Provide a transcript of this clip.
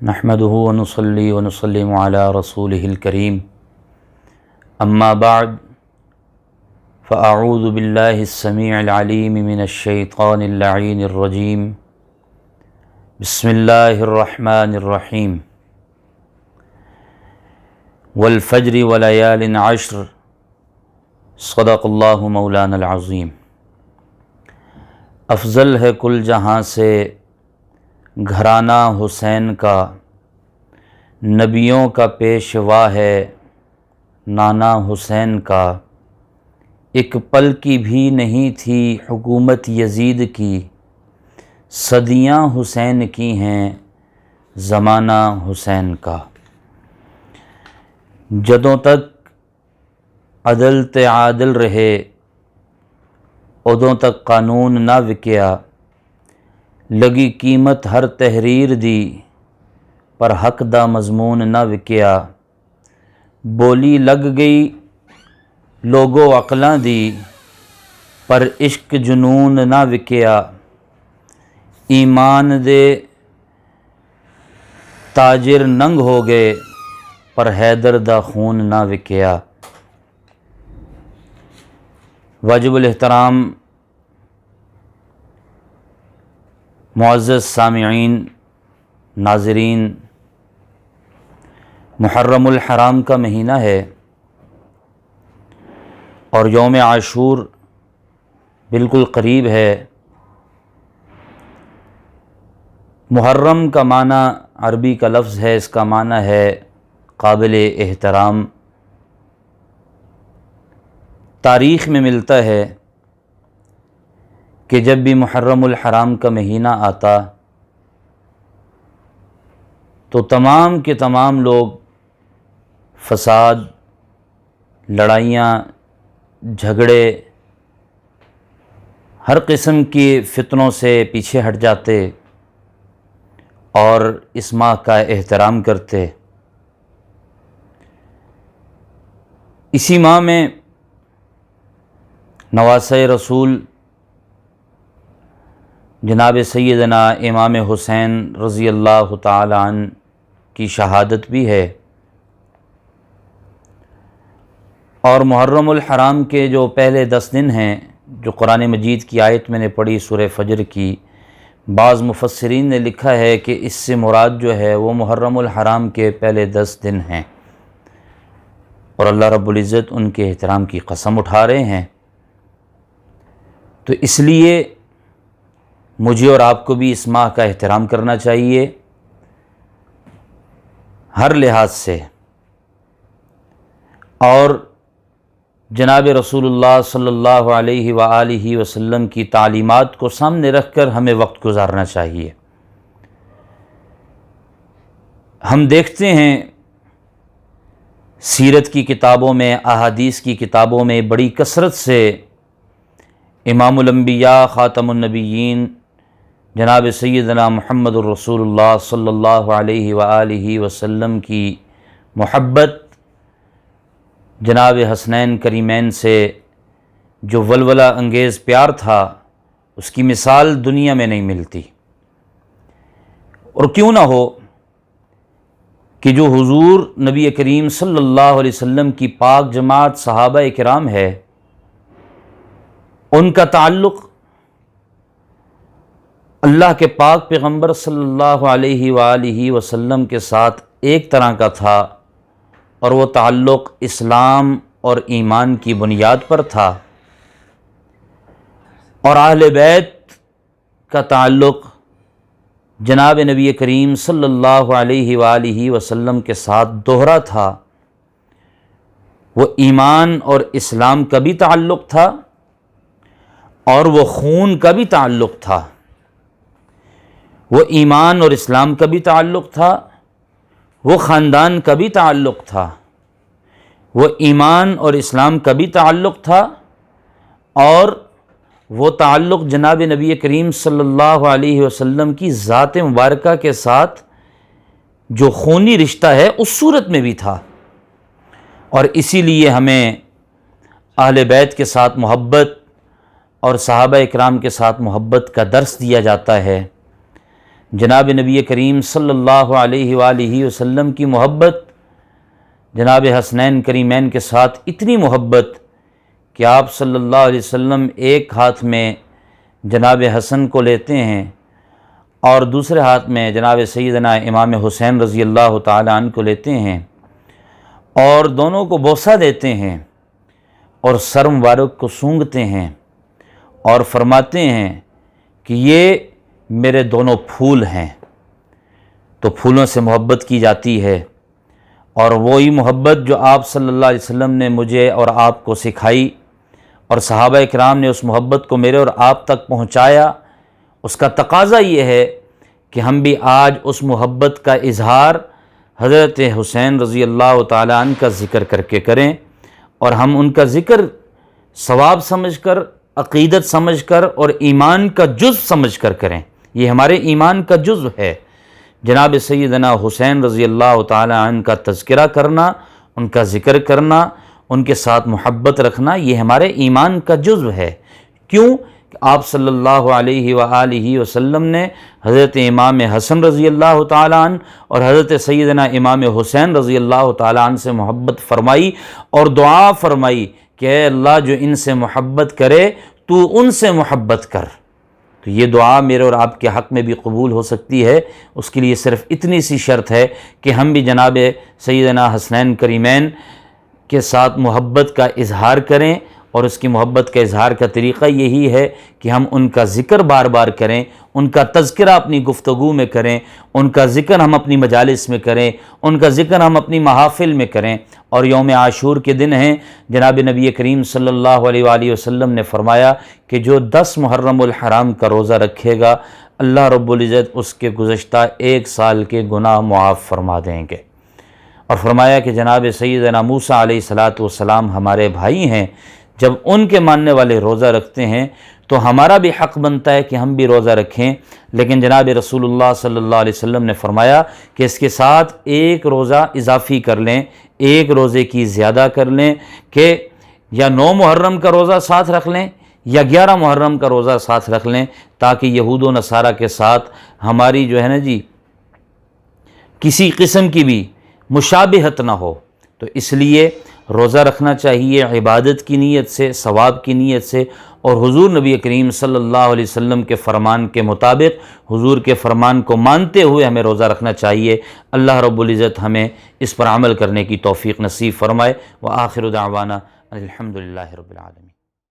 نحمده ونصلي ونسلم على رسوله الكريم اما بعد فاعوذ بالله السميع العليم من الشيطان اللعين الرجيم بسم الله الرحمن الرحيم والفجر وليال عشر صدق اللہ مولانا العظیم۔ افضل ہے کل جہاں سے گھرانہ حسین کا، نبیوں کا پیشوا ہے نانا حسین کا۔ ایک پل کی بھی نہیں تھی حکومت یزید کی، صدیاں حسین کی ہیں زمانہ حسین کا۔ جدوں تک عدل تے عادل رہے ادوں تک قانون نہ وکیا، لگی قیمت ہر تحریر دی پر حق دا مضمون نہ وکیا۔ بولی لگ گئی لوگو عقلاں دی پر عشق جنون نہ وکیا۔ ایمان دے تاجر ننگ ہو گئے پر حیدر دا خون نہ وکیا۔ واجب الاحترام معزز سامعین، ناظرین، محرم الحرام کا مہینہ ہے اور یوم عاشور بالکل قریب ہے۔ محرم کا معنی عربی کا لفظ ہے، اس کا معنی ہے قابل احترام۔ تاریخ میں ملتا ہے کہ جب بھی محرم الحرام کا مہینہ آتا تو تمام کے تمام لوگ فساد، لڑائیاں، جھگڑے، ہر قسم کی فتنوں سے پیچھے ہٹ جاتے اور اس ماہ کا احترام کرتے۔ اسی ماہ میں نواسۂ رسول جناب سیدنا امام حسین رضی اللہ تعالی عنہ کی شہادت بھی ہے، اور محرم الحرام کے جو پہلے 10 دن ہیں جو قرآن مجید کی آیت میں نے پڑھی سورہ فجر کی، بعض مفسرین نے لکھا ہے کہ اس سے مراد جو ہے وہ محرم الحرام کے پہلے 10 دن ہیں، اور اللہ رب العزت ان کے احترام کی قسم اٹھا رہے ہیں۔ تو اس لیے مجھے اور آپ کو بھی اس ماہ کا احترام کرنا چاہیے ہر لحاظ سے، اور جناب رسول اللہ صلی اللہ علیہ وآلہ وسلم کی تعلیمات کو سامنے رکھ کر ہمیں وقت گزارنا چاہیے۔ ہم دیکھتے ہیں سیرت کی کتابوں میں، احادیث کی کتابوں میں بڑی کثرت سے امام الانبیاء خاتم النبیین جناب سیدنا محمد الرسول اللہ صلی اللہ علیہ وآلہ وسلم کی محبت، جناب حسنین کریمین سے جو ولولہ انگیز پیار تھا، اس کی مثال دنیا میں نہیں ملتی۔ اور کیوں نہ ہو کہ جو حضور نبی کریم صلی اللہ علیہ وسلم کی پاک جماعت صحابہ کرام ہے، ان کا تعلق اللہ کے پاک پیغمبر صلی اللہ علیہ وآلہ وسلم کے ساتھ ایک طرح کا تھا، اور وہ تعلق اسلام اور ایمان کی بنیاد پر تھا، اور اہل بیت کا تعلق جناب نبی کریم صلی اللہ علیہ وآلہ وسلم کے ساتھ دوہرا تھا۔ وہ ایمان اور اسلام کا بھی تعلق تھا اور وہ خون کا بھی تعلق تھا۔ وہ ایمان اور اسلام کا بھی تعلق تھا، وہ خاندان کا بھی تعلق تھا، وہ ایمان اور اسلام کا بھی تعلق تھا، اور وہ تعلق جناب نبی کریم صلی اللہ علیہ وسلم کی ذات مبارکہ کے ساتھ جو خونی رشتہ ہے اس صورت میں بھی تھا۔ اور اسی لیے ہمیں اہل بیت کے ساتھ محبت اور صحابہ اکرام کے ساتھ محبت کا درس دیا جاتا ہے، جناب نبی کریم صلی اللہ علیہ وآلہ وسلم کی محبت، جناب حسنین کریمین کے ساتھ اتنی محبت کہ آپ صلی اللہ علیہ وسلم ایک ہاتھ میں جناب حسن کو لیتے ہیں اور دوسرے ہاتھ میں جناب سیدنا امام حسین رضی اللہ تعالی عنہ کو لیتے ہیں اور دونوں کو بوسہ دیتے ہیں اور سر مبارک کو سونگھتے ہیں اور فرماتے ہیں کہ یہ میرے دونوں پھول ہیں۔ تو پھولوں سے محبت کی جاتی ہے، اور وہی محبت جو آپ صلی اللہ علیہ وسلم نے مجھے اور آپ کو سکھائی اور صحابہ کرام نے اس محبت کو میرے اور آپ تک پہنچایا، اس کا تقاضا یہ ہے کہ ہم بھی آج اس محبت کا اظہار حضرت حسین رضی اللہ تعالیٰ عنہ کا ذکر کر کے کریں، اور ہم ان کا ذکر ثواب سمجھ کر، عقیدت سمجھ کر اور ایمان کا جزو سمجھ کر کریں۔ یہ ہمارے ایمان کا جزو ہے، جناب سیدنا حسین رضی اللہ تعالیٰ عنہ کا تذکرہ کرنا، ان کا ذکر کرنا، ان کے ساتھ محبت رکھنا، یہ ہمارے ایمان کا جزو ہے۔ کیوں؟ کہ آپ صلی اللہ علیہ وآلہ وسلم نے حضرت امام حسن رضی اللہ تعالیٰ عنہ اور حضرت سیدنا امام حسین رضی اللہ تعالیٰ عنہ سے محبت فرمائی اور دعا فرمائی کہ اے اللہ، جو ان سے محبت کرے تو ان سے محبت کر۔ تو یہ دعا میرے اور آپ کے حق میں بھی قبول ہو سکتی ہے، اس کے لیے صرف اتنی سی شرط ہے کہ ہم بھی جناب سیدنا حسنین کریمین کے ساتھ محبت کا اظہار کریں، اور اس کی محبت کا اظہار کا طریقہ یہی ہے کہ ہم ان کا ذکر بار بار کریں، ان کا تذکرہ اپنی گفتگو میں کریں، ان کا ذکر ہم اپنی مجالس میں کریں، ان کا ذکر ہم اپنی محافل میں کریں۔ اور یوم عاشور کے دن ہیں، جناب نبی کریم صلی اللہ علیہ وآلہ وسلم نے فرمایا کہ جو 10 محرم الحرام کا روزہ رکھے گا، اللہ رب العزت اس کے گزشتہ 1 سال کے گناہ معاف فرما دیں گے۔ اور فرمایا کہ جناب سیدنا موسیٰ علیہ السلام ہمارے بھائی ہیں، جب ان کے ماننے والے روزہ رکھتے ہیں تو ہمارا بھی حق بنتا ہے کہ ہم بھی روزہ رکھیں، لیکن جناب رسول اللہ صلی اللہ علیہ وسلم نے فرمایا کہ اس کے ساتھ 1 روزہ اضافی کر لیں، 1 روزے کی زیادہ کر لیں، کہ یا 9 محرم کا روزہ ساتھ رکھ لیں یا 11 محرم کا روزہ ساتھ رکھ لیں، تاکہ یہود و نصارہ کے ساتھ ہماری جو ہے نا جی کسی قسم کی بھی مشابہت نہ ہو۔ تو اس لیے روزہ رکھنا چاہیے عبادت کی نیت سے، ثواب کی نیت سے، اور حضور نبی کریم صلی اللہ علیہ وسلم کے فرمان کے مطابق، حضور کے فرمان کو مانتے ہوئے ہمیں روزہ رکھنا چاہیے۔ اللہ رب العزت ہمیں اس پر عمل کرنے کی توفیق نصیب فرمائے۔ وآخر دعوانا الحمدللہ رب العالمین۔